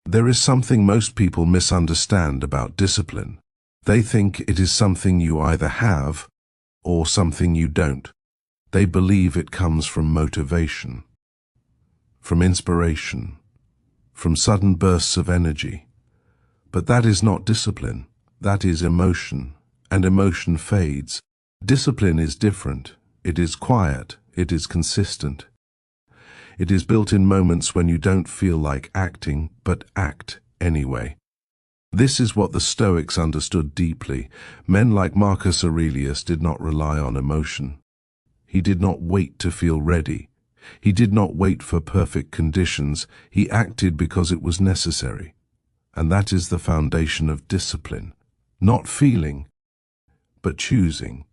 There is something most people misunderstand about discipline. They think it is something you either have or something you don't. They believe it comes from motivation, from inspiration, from sudden bursts of energy. But that is not discipline. That is emotion, and emotion fades. Discipline is different. It is quiet. It is consistent. It is built in moments when you don't feel like acting, but act anyway. This is what the Stoics understood deeply. Men like Marcus Aurelius did not rely on emotion. He did not wait to feel ready. He did not wait for perfect conditions. He acted because it was necessary. And that is the foundation of discipline. Not feeling, but choosing.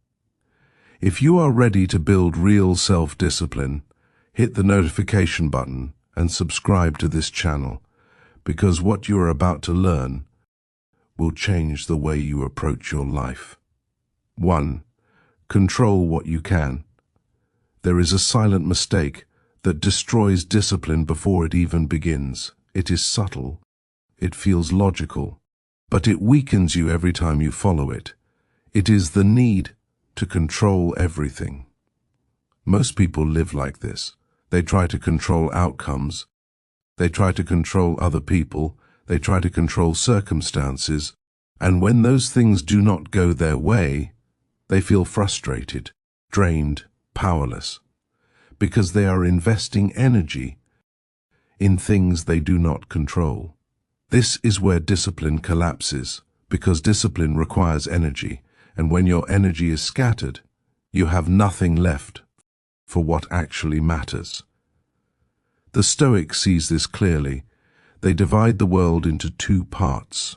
If you are ready to build real self-discipline, hit the notification button and subscribe to this channel, because what you are about to learn will change the way you approach your life. 1. Control what you can. There is a silent mistake that destroys discipline before it even begins. It is subtle. It feels logical, but it weakens you every time you follow it. It is the need to control everything. Most people live like this. They try to control outcomes. They try to control other people. They try to control circumstances. And when those things do not go their way, they feel frustrated, drained, powerless, because they are investing energy in things they do not control. This is where discipline collapses, because discipline requires energy, and when your energy is scattered, you have nothing left for what actually matters. The Stoic sees this clearly. They divide the world into two parts: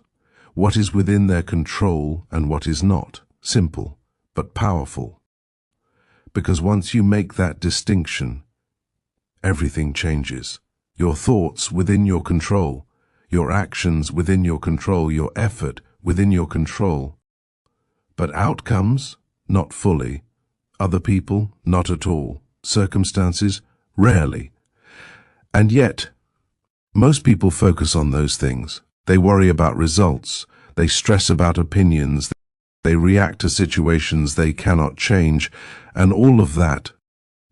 what is within their control and what is not. Simple, but powerful. Because once you make that distinction, everything changes. Your thoughts within your control, your actions within your control, your effort within your control. But outcomes, not fully. Other people, not at all. Circumstances, rarely. And yet, most people focus on those things. They worry about results. They stress about opinions. They react to situations they cannot change. And all of that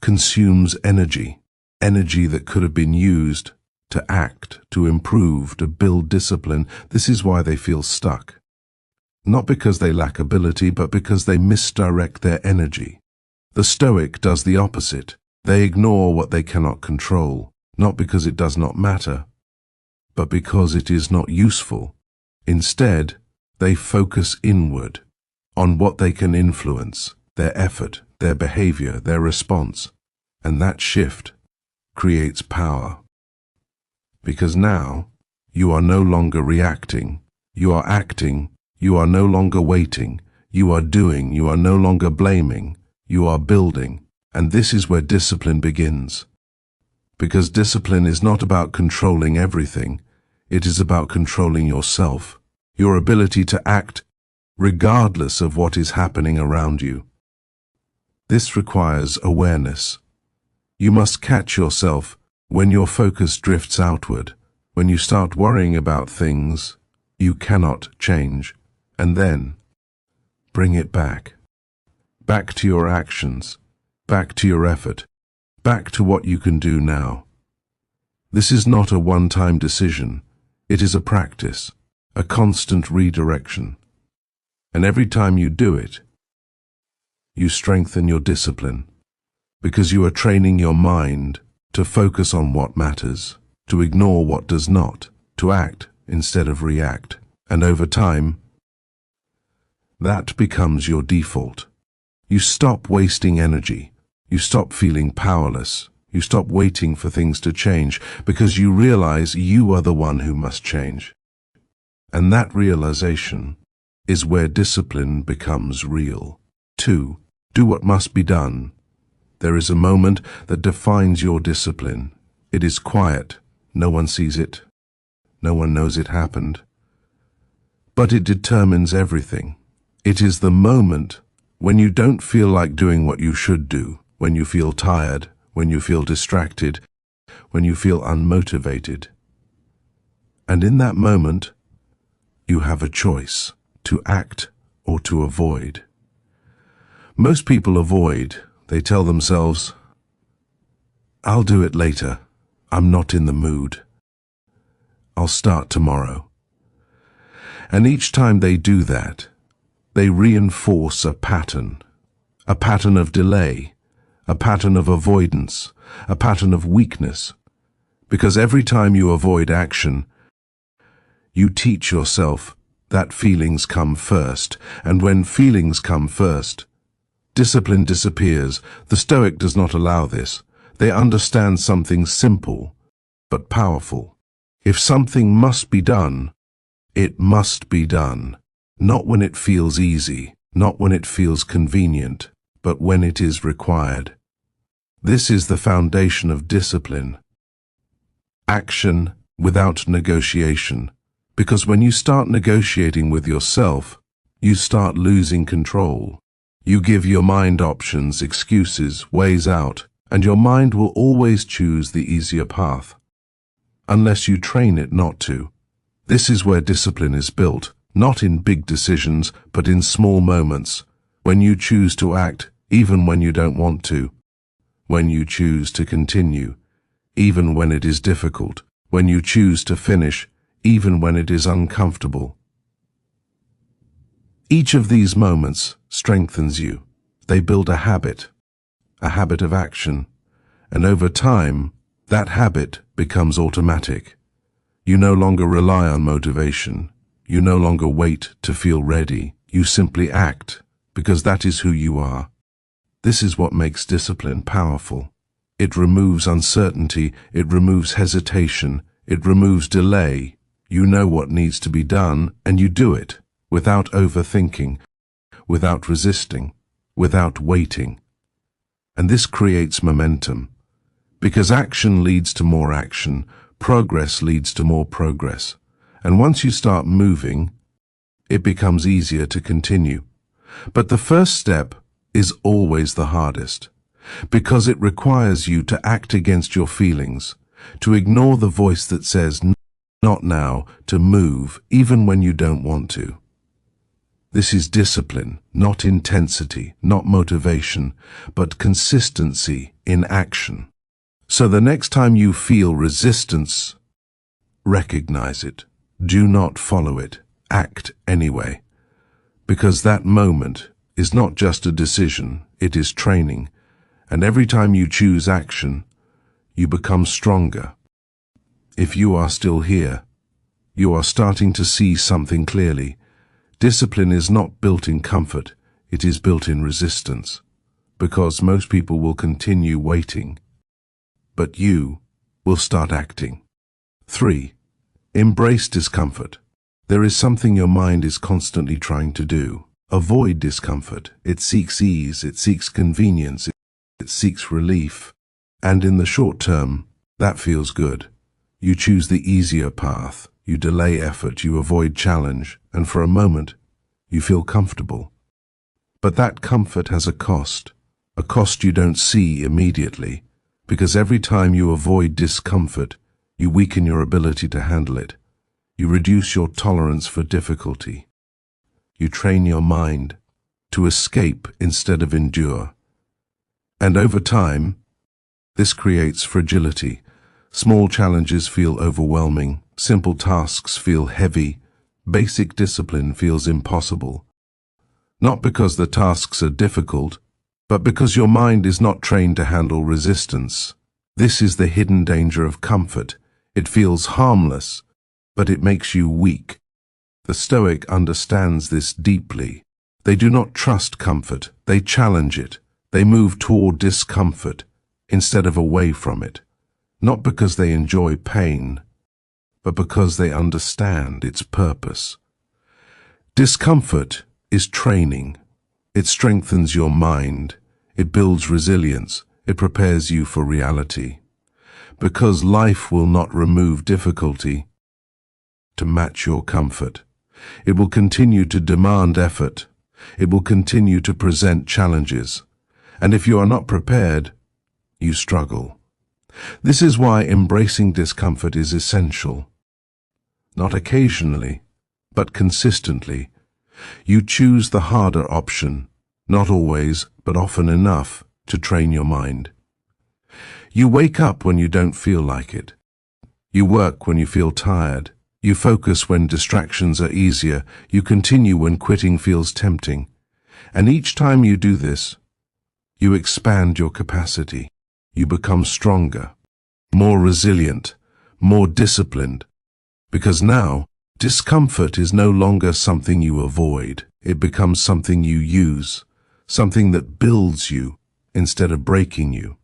consumes energy. Energy that could have been used to act, to improve, to build discipline. This is why they feel stuck. Not because they lack ability, but because they misdirect their energy. The Stoic does the opposite. They ignore what they cannot control, not because it does not matter, but because it is not useful. Instead, they focus inward, on what they can influence, their effort, their behavior, their response. And that shift creates power. Because now, you are no longer reacting, you are acting, you are no longer waiting, you are doing, you are no longer blaming, you are building. And this is where discipline begins. Because discipline is not about controlling everything, it is about controlling yourself, your ability to act regardless of what is happening around you. This requires awareness. You must catch yourself when your focus drifts outward, when you start worrying about things you cannot change, and then bring it back. Back to your actions, back to your effort, back to what you can do now. This is not a one-time decision. It is a practice, a constant redirection. And every time you do it, you strengthen your discipline, because you are training your mind to focus on what matters, to ignore what does not, to act instead of react. And over time, that becomes your default. You stop wasting energy. You stop feeling powerless. You stop waiting for things to change, because you realize you are the one who must change. And that realization is where discipline becomes real. 2. Do what must be done. There is a moment that defines your discipline. It is quiet. No one sees it. No one knows it happened. But it determines everything. It is the moment when you don't feel like doing what you should do, when you feel tired, when you feel distracted, when you feel unmotivated. And in that moment, you have a choice to act or to avoid. Most people avoid. They tell themselves, "I'll do it later. I'm not in the mood. I'll start tomorrow." And each time they do that, they reinforce a pattern of delay, a pattern of avoidance, a pattern of weakness. Because every time you avoid action, you teach yourself that feelings come first, and when feelings come first, discipline disappears. The Stoic does not allow this. They understand something simple but powerful. If something must be done, it must be done. Not when it feels easy, not when it feels convenient, but when it is required. This is the foundation of discipline. Action without negotiation. Because when you start negotiating with yourself, you start losing control. You give your mind options, excuses, ways out, and your mind will always choose the easier path, unless you train it not to. This is where discipline is built, not in big decisions, but in small moments, when you choose to act even when you don't want to, when you choose to continue, even when it is difficult, when you choose to finish, even when it is uncomfortable. Each of these moments strengthens you. They build a habit of action, and over time, that habit becomes automatic. You no longer rely on motivation. You no longer wait to feel ready. You simply act, because that is who you are. This is what makes discipline powerful. It removes uncertainty, it removes hesitation, it removes delay. You know what needs to be done, and you do it, without overthinking, without resisting, without waiting. And this creates momentum, because action leads to more action, progress leads to more progress. And once you start moving, it becomes easier to continue. But the first step is always the hardest, because it requires you to act against your feelings, to ignore the voice that says, "Not now," to move even when you don't want to. This is discipline, not intensity, not motivation, but consistency in action. So the next time you feel resistance, recognize it. Do not follow it. Act anyway. Because that moment is not just a decision, it is training. And every time you choose action, you become stronger. If you are still here, you are starting to see something clearly. Discipline is not built in comfort, it is built in resistance. Because most people will continue waiting, but you will start acting. 3. Embrace discomfort. There is something your mind is constantly trying to do. Avoid discomfort. It seeks ease, it seeks convenience, it seeks relief. And in the short term, that feels good. You choose the easier path, you delay effort, you avoid challenge, and for a moment, you feel comfortable. But that comfort has a cost you don't see immediately, because every time you avoid discomfort, you weaken your ability to handle it. You reduce your tolerance for difficulty. You train your mind to escape instead of endure. And over time, this creates fragility. Small challenges feel overwhelming, simple tasks feel heavy, basic discipline feels impossible. Not because the tasks are difficult, but because your mind is not trained to handle resistance. This is the hidden danger of comfort. It feels harmless, but it makes you weak. The Stoic understands this deeply. They do not trust comfort, they challenge it. They move toward discomfort instead of away from it. Not because they enjoy pain, but because they understand its purpose. Discomfort is training. It strengthens your mind. It builds resilience. It prepares you for reality. Because life will not remove difficulty to match your comfort. It will continue to demand effort. It will continue to present challenges. And if you are not prepared, you struggle. This is why embracing discomfort is essential. not occasionally, but consistently. You choose the harder option, not always, but often enough to train your mind. You wake up when you don't feel like it. You work when you feel tired. You focus when distractions are easier. You continue when quitting feels tempting. And each time you do this, you expand your capacity. You become stronger, more resilient, more disciplined. Because now, discomfort is no longer something you avoid. It becomes something you use, something that builds you instead of breaking you.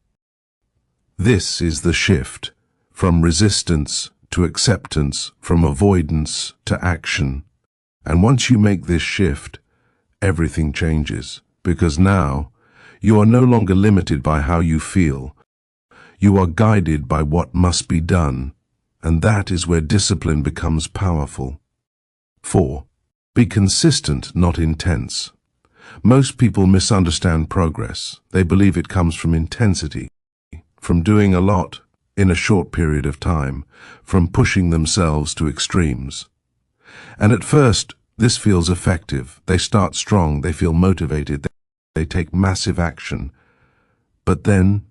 This is the shift, from resistance to acceptance, from avoidance to action. And once you make this shift, everything changes, because now you are no longer limited by how you feel. You are guided by what must be done, and that is where discipline becomes powerful. 4. Be consistent, not intense. Most people misunderstand progress. They believe it comes from intensity, from doing a lot in a short period of time, from pushing themselves to extremes. And at first, this feels effective. They start strong, they feel motivated, they take massive action. But then,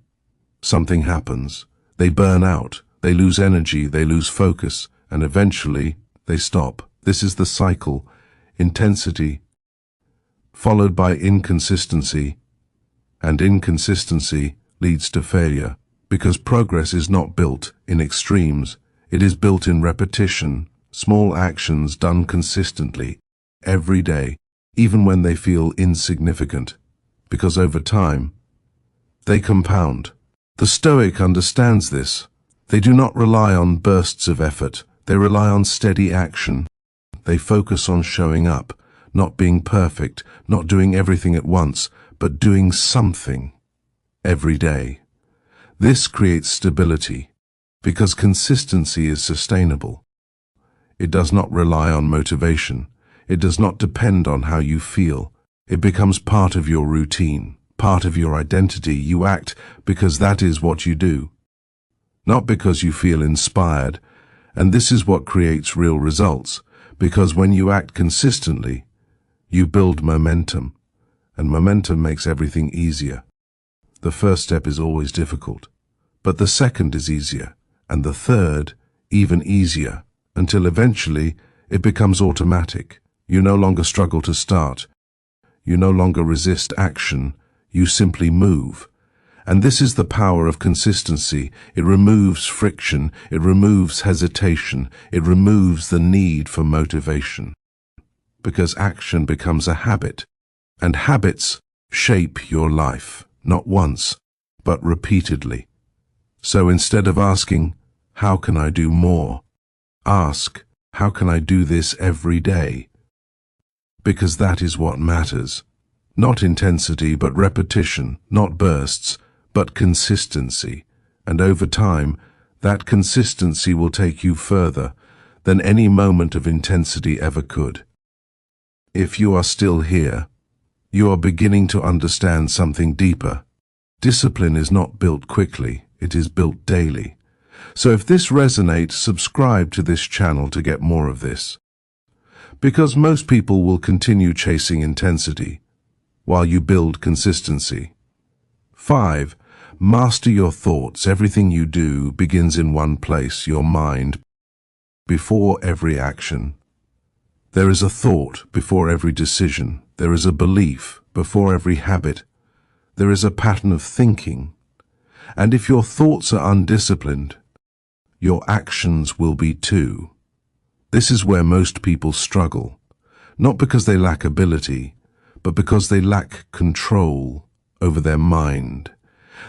something happens. They burn out, they lose energy, they lose focus, and eventually, they stop. This is the cycle. Intensity, followed by inconsistency, and inconsistency leads to failure. Because progress is not built in extremes, it is built in repetition, small actions done consistently, every day, even when they feel insignificant, because over time, they compound. The Stoic understands this. They do not rely on bursts of effort, they rely on steady action. They focus on showing up, not being perfect, not doing everything at once, but doing something every day. This creates stability, because consistency is sustainable. It does not rely on motivation. It does not depend on how you feel. It becomes part of your routine, part of your identity. You act because that is what you do, not because you feel inspired. And this is what creates real results, because when you act consistently, you build momentum, and momentum makes everything easier. The first step is always difficult, but the second is easier, and the third even easier, until eventually it becomes automatic. You no longer struggle to start. You no longer resist action. You simply move. And this is the power of consistency. It removes friction. It removes hesitation. It removes the need for motivation. Because action becomes a habit, and habits shape your life, not once, but repeatedly. So instead of asking, how can I do more? Ask, how can I do this every day? Because that is what matters. Not intensity, but repetition. Not bursts, but consistency. And over time, that consistency will take you further than any moment of intensity ever could. If you are still here, you are beginning to understand something deeper. Discipline is not built quickly, it is built daily. So if this resonates, subscribe to this channel to get more of this. Because most people will continue chasing intensity, while you build consistency. 5. Master your thoughts. Everything you do begins in one place, your mind. Before every action, there is a thought. Before every decision, there is a belief. Before every habit, there is a pattern of thinking. And if your thoughts are undisciplined, your actions will be too. This is where most people struggle, not because they lack ability, but because they lack control over their mind.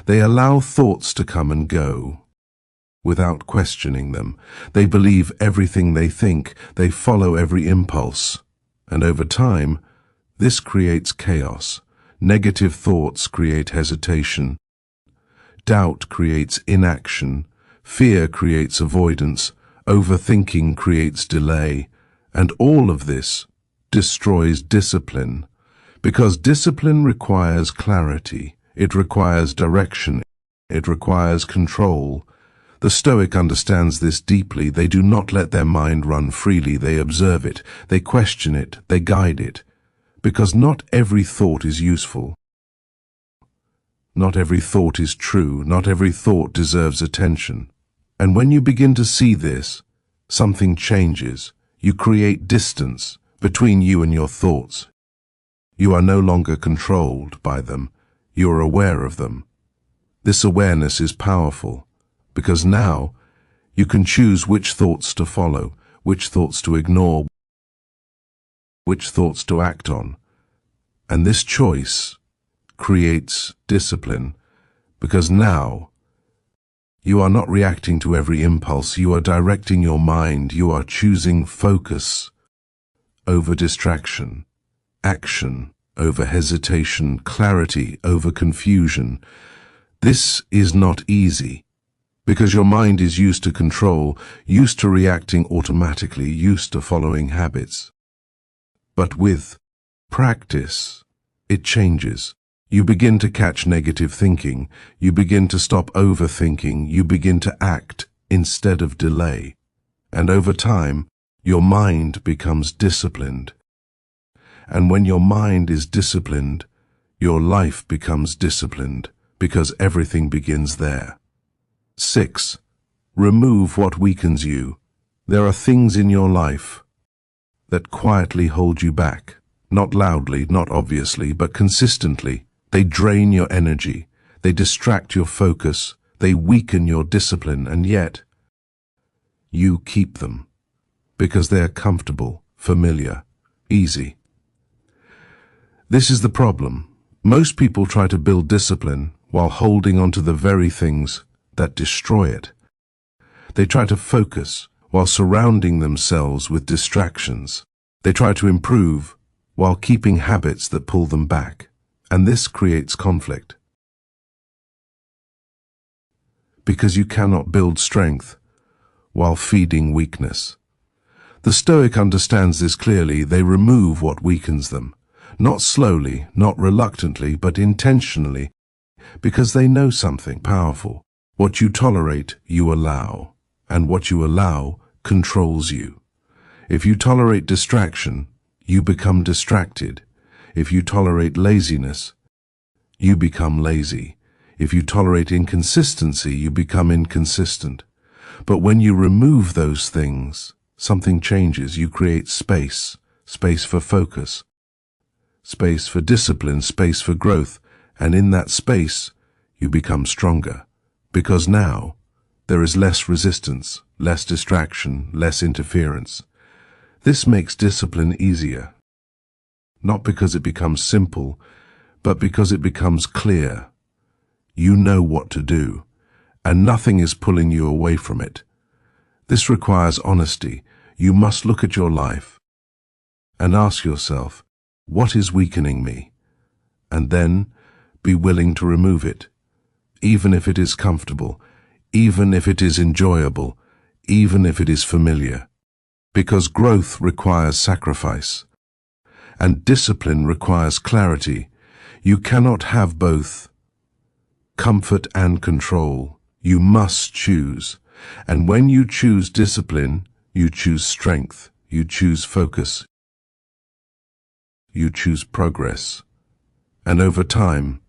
They allow thoughts to come and go without questioning them. They believe everything they think. They follow every impulse. And over time, this creates chaos. Negative thoughts create hesitation. Doubt creates inaction. Fear creates avoidance. Overthinking creates delay. And all of this destroys discipline. Because discipline requires clarity. It requires direction. It requires control. The Stoic understands this deeply. They do not let their mind run freely. They observe it, they question it, they guide it. Because not every thought is useful. Not every thought is true. Not every thought deserves attention. And when you begin to see this, something changes. You create distance between you and your thoughts. You are no longer controlled by them. You are aware of them. This awareness is powerful, because now you can choose which thoughts to follow, which thoughts to ignore, which thoughts to act on. And this choice creates discipline, because now you are not reacting to every impulse. You are directing your mind. You are choosing focus over distraction, action over hesitation, clarity over confusion. This is not easy, because your mind is used to control, used to reacting automatically, used to following habits. But with practice, it changes. You begin to catch negative thinking. You begin to stop overthinking. You begin to act instead of delay. And over time, your mind becomes disciplined. And when your mind is disciplined, your life becomes disciplined, because everything begins there. 6. Remove what weakens you. There are things in your life that quietly hold you back. Not loudly, not obviously, but consistently. They drain your energy. They distract your focus. They weaken your discipline, and yet you keep them because they are comfortable, familiar, easy. This is the problem. Most people try to build discipline while holding on to the very things that destroy it. They try to focus while surrounding themselves with distractions. They try to improve while keeping habits that pull them back. And this creates conflict. Because you cannot build strength while feeding weakness. The Stoic understands this clearly. They remove what weakens them. Not slowly, not reluctantly, but intentionally, because they know something powerful. What you tolerate, you allow, and what you allow controls you. If you tolerate distraction, you become distracted. If you tolerate laziness, you become lazy. If you tolerate inconsistency, you become inconsistent. But when you remove those things, something changes. You create space, space for focus, space for discipline, space for growth, and in that space, you become stronger. Because now, there is less resistance, less distraction, less interference. This makes discipline easier. Not because it becomes simple, but because it becomes clear. You know what to do, and nothing is pulling you away from it. This requires honesty. You must look at your life and ask yourself, what is weakening me? And then be willing to remove it, even if it is comfortable, even if it is enjoyable, even if it is familiar. Because growth requires sacrifice, and discipline requires clarity. You cannot have both. Comfort and control. You must choose. And when you choose discipline, you choose strength, you choose focus, you choose progress. And over time,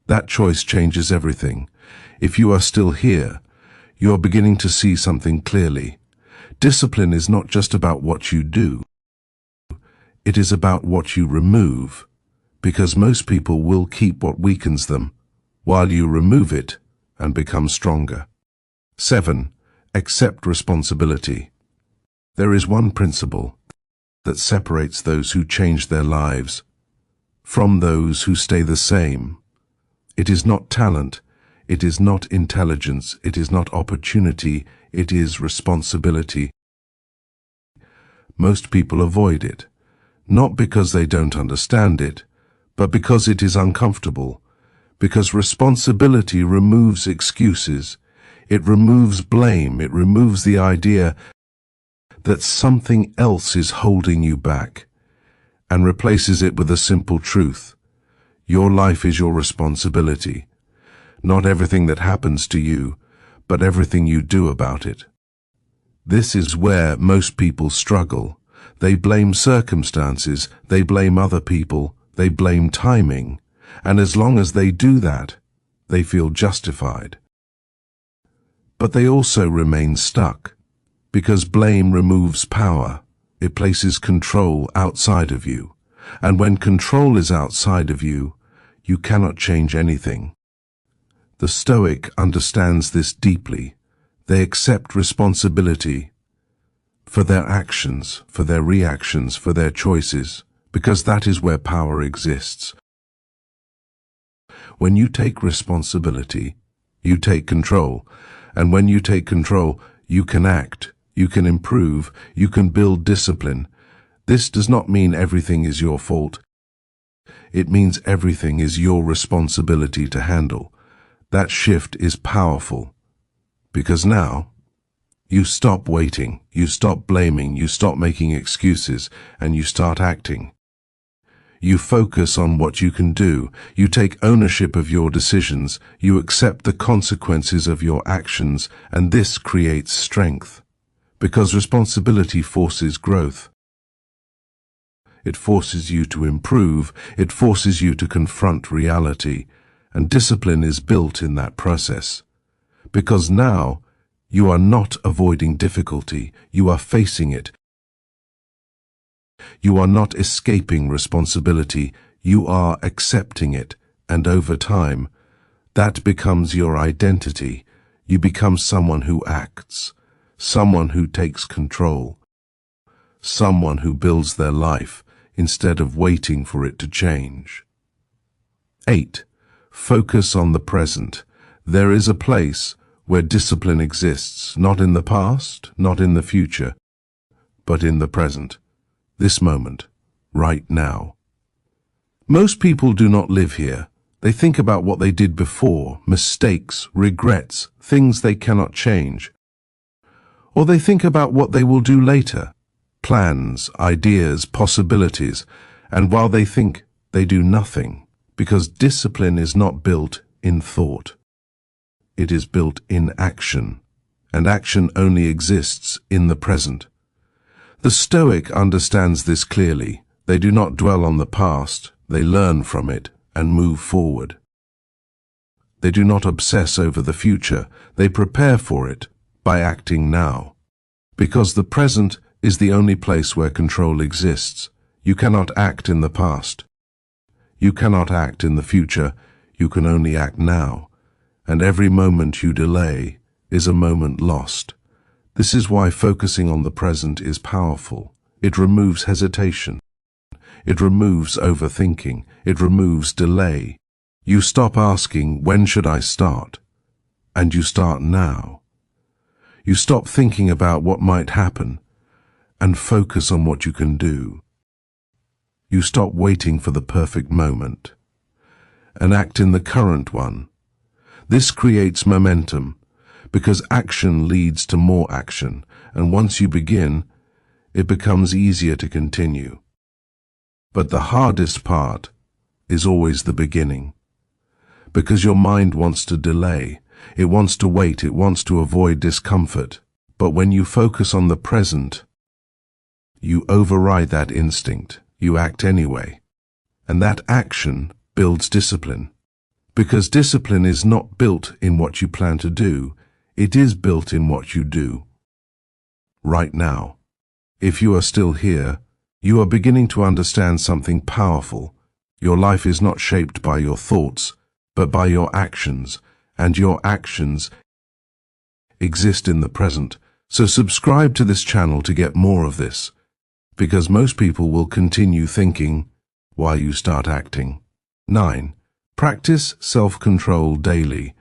that choice changes everything. If you are still here, you are beginning to see something clearly. Discipline is not just about what you do. It is about what you remove, because most people will keep what weakens them, while you remove it and become stronger. 7. Accept responsibility. There is one principle that separates those who change their lives from those who stay the same. It is not talent, it is not intelligence, it is not opportunity, it is responsibility. Most people avoid it, not because they don't understand it, but because it is uncomfortable, because responsibility removes excuses, it removes blame, it removes the idea that something else is holding you back, and replaces it with a simple truth. Your life is your responsibility. Not everything that happens to you, but everything you do about it. This is where most people struggle. They blame circumstances, they blame other people, they blame timing, and as long as they do that, they feel justified. But they also remain stuck, because blame removes power. It places control outside of you, and when control is outside of you, you cannot change anything. The Stoic understands this deeply. They accept responsibility for their actions, for their reactions, for their choices, because that is where power exists. When you take responsibility, you take control, and when you take control, you can act, you can improve, you can build discipline. This does not mean everything is your fault. It means everything is your responsibility to handle. That shift is powerful, because now you stop waiting, you stop blaming, you stop making excuses, and you start acting. You focus on what you can do, you take ownership of your decisions, you accept the consequences of your actions, and this creates strength, because responsibility forces growth. It forces you to improve, it forces you to confront reality, and discipline is built in that process. Because now, you are not avoiding difficulty, you are facing it. You are not escaping responsibility, you are accepting it, and over time, that becomes your identity. You become someone who acts, someone who takes control, someone who builds their life instead of waiting for it to change. 8. Focus on the present. There is a place where discipline exists, not in the past, not in the future, but in the present. This moment, right now. Most people do not live here. They think about what they did before, mistakes, regrets, things they cannot change. Or they think about what they will do later, plans, ideas, possibilities, and while they think, they do nothing, because discipline is not built in thought. It is built in action, and action only exists in the present. The Stoic understands this clearly. They do not dwell on the past, they learn from it and move forward. They do not obsess over the future, they prepare for it by acting now. Because the present is the only place where control exists. You cannot act in the past. You cannot act in the future, you can only act now. And every moment you delay is a moment lost. This is why focusing on the present is powerful. It removes hesitation. It removes overthinking. It removes delay. You stop asking, when should I start? And you start now. You stop thinking about what might happen and focus on what you can do. You stop waiting for the perfect moment and act in the current one. This creates momentum, because action leads to more action, and once you begin, it becomes easier to continue. But the hardest part is always the beginning, because your mind wants to delay, it wants to wait, it wants to avoid discomfort. But when you focus on the present, you override that instinct, you act anyway, and that action builds discipline. Because discipline is not built in what you plan to do, it is built in what you do. Right now, if you are still here, you are beginning to understand something powerful. Your life is not shaped by your thoughts, but by your actions, and your actions exist in the present. So subscribe to this channel to get more of this, because most people will continue thinking while you start acting. 9. Practice self-control daily.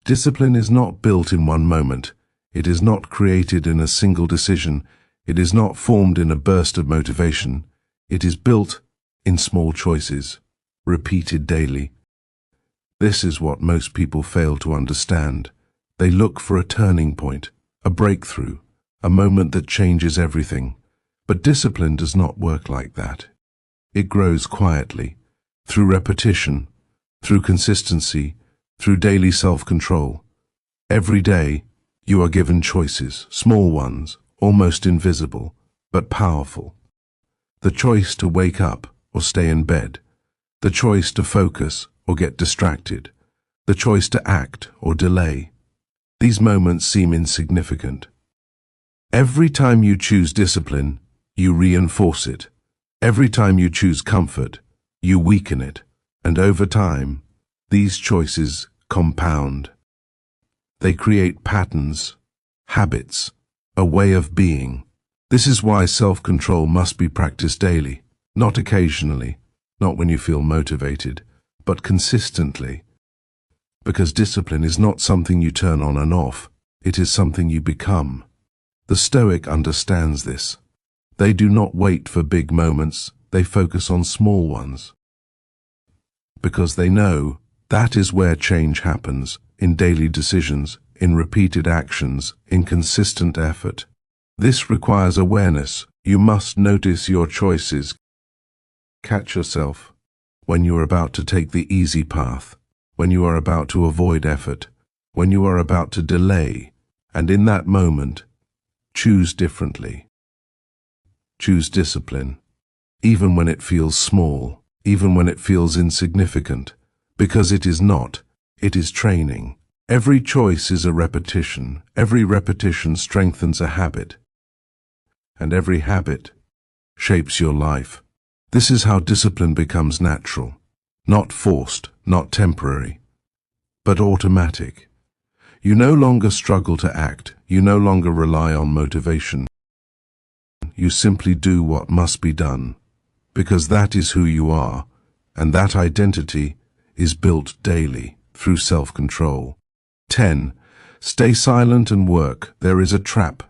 Discipline is not built in one moment. It is not created in a single decision. It is not formed in a burst of motivation. It is built in small choices, repeated daily. This is what most people fail to understand. They look for a turning point, a breakthrough, a moment that changes everything. But discipline does not work like that. It grows quietly, through repetition, through consistency, through daily self-control. Every day, you are given choices, small ones, almost invisible, but powerful. The choice to wake up or stay in bed, the choice to focus or get distracted, the choice to act or delay. These moments seem insignificant. Every time you choose discipline, you reinforce it. Every time you choose comfort, you weaken it. And over time, these choices compound. They create patterns, habits, a way of being. This is why self-control must be practiced daily, not occasionally, not when you feel motivated, but consistently. Because discipline is not something you turn on and off, it is something you become. The Stoic understands this. They do not wait for big moments, they focus on small ones. Because they know that is where change happens, in daily decisions, in repeated actions, in consistent effort. This requires awareness. You must notice your choices. Catch yourself when you are about to take the easy path, when you are about to avoid effort, when you are about to delay, and in that moment, choose differently. Choose discipline, even when it feels small, even when it feels insignificant, because it is not, it is training. Every choice is a repetition. Every repetition strengthens a habit. And every habit shapes your life. This is how discipline becomes natural, not forced, not temporary, but automatic. You no longer struggle to act. You no longer rely on motivation. You simply do what must be done, because that is who you are, and that identity is built daily through self-control. 10. Stay silent and work. There is a trap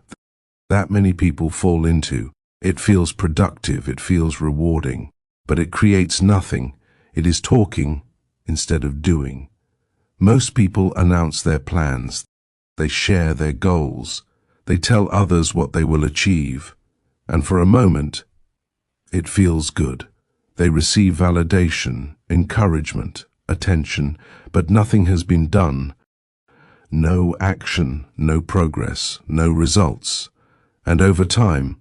that many people fall into. It feels productive, it feels rewarding, but it creates nothing. It is talking instead of doing. Most people announce their plans. They share their goals. They tell others what they will achieve. And for a moment, it feels good. They receive validation, encouragement, attention, but nothing has been done. No action, no progress, no results. And over time,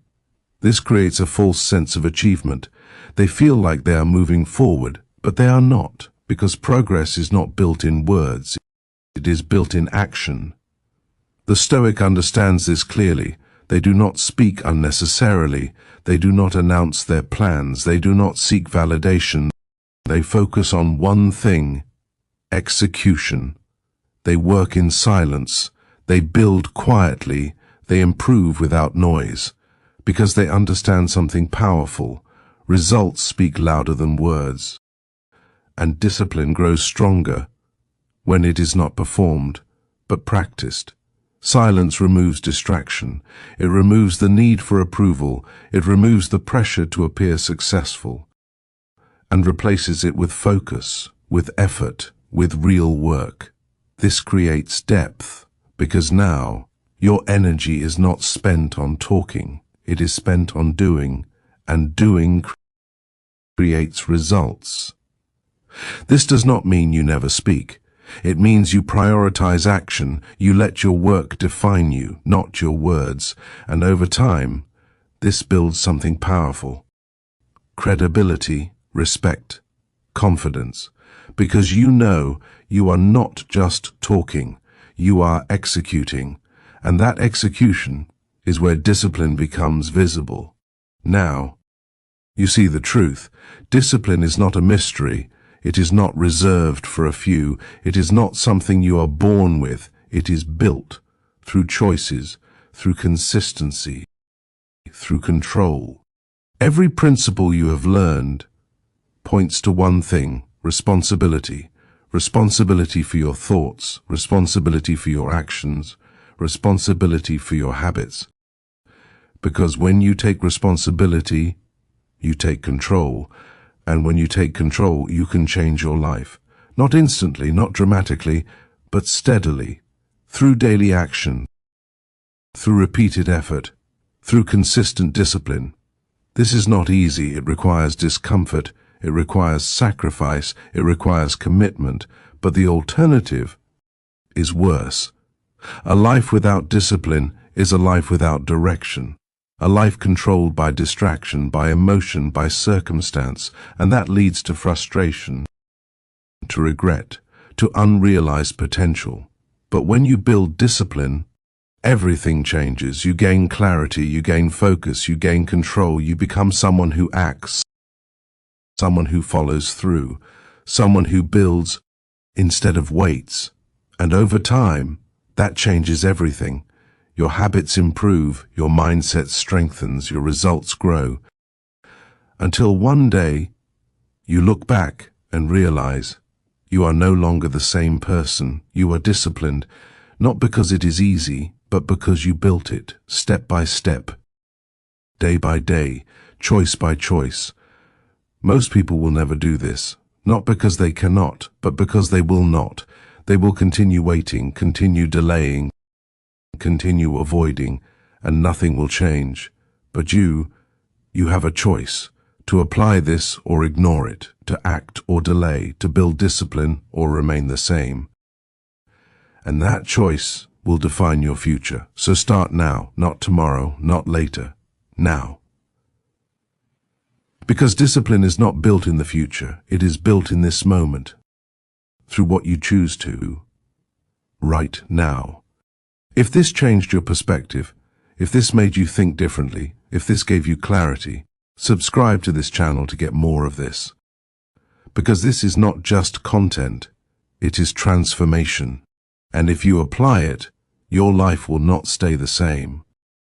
this creates a false sense of achievement. They feel like they are moving forward, but they are not, because progress is not built in words, it is built in action. The Stoic understands this clearly. They do not speak unnecessarily. They do not announce their plans. They do not seek validation. They focus on one thing: execution. They work in silence. They build quietly. They improve without noise. Because they understand something powerful. Results speak louder than words. And discipline grows stronger when it is not performed, but practiced. Silence removes distraction. It removes the need for approval. It removes the pressure to appear successful, and replaces it with focus, with effort, with real work. This creates depth, because now your energy is not spent on talking. It is spent on doing, and doing creates results. This does not mean you never speak. It means you prioritize action. You let your work define you, not your words. And over time, this builds something powerful: credibility, respect, confidence. Because you know you are not just talking, you are executing. And that execution is where discipline becomes visible. Now, you see the truth. Discipline is not a mystery. It is not reserved for a few. It is not something you are born with. It is built through choices, through consistency, through control. Every principle you have learned points to one thing: responsibility. Responsibility for your thoughts, responsibility for your actions, responsibility for your habits. Because when you take responsibility, you take control. And when you take control, you can change your life. Not instantly, not dramatically, but steadily, through daily action, through repeated effort, through consistent discipline. This is not easy. It requires discomfort. It requires sacrifice. It requires commitment. But the alternative is worse. A life without discipline is a life without direction, a life controlled by distraction, by emotion, by circumstance, and that leads to frustration, to regret, to unrealized potential. But when you build discipline, everything changes. You gain clarity, you gain focus, you gain control, you become someone who acts, someone who follows through, someone who builds instead of waits. And over time, that changes everything. Your habits improve, your mindset strengthens, your results grow. Until one day, you look back and realize you are no longer the same person. You are disciplined, not because it is easy, but because you built it, step by step, day by day, choice by choice. Most people will never do this, not because they cannot, but because they will not. They will continue waiting, continue delaying, continue avoiding, and nothing will change. But you have a choice to apply this or ignore it, to act or delay, to build discipline or remain the same. And that choice will define your future. So start now, not tomorrow, not later, now. Because discipline is not built in the future, it is built in this moment, through what you choose to, right now. If this changed your perspective, if this made you think differently, if this gave you clarity, subscribe to this channel to get more of this. Because this is not just content, it is transformation. And if you apply it, your life will not stay the same.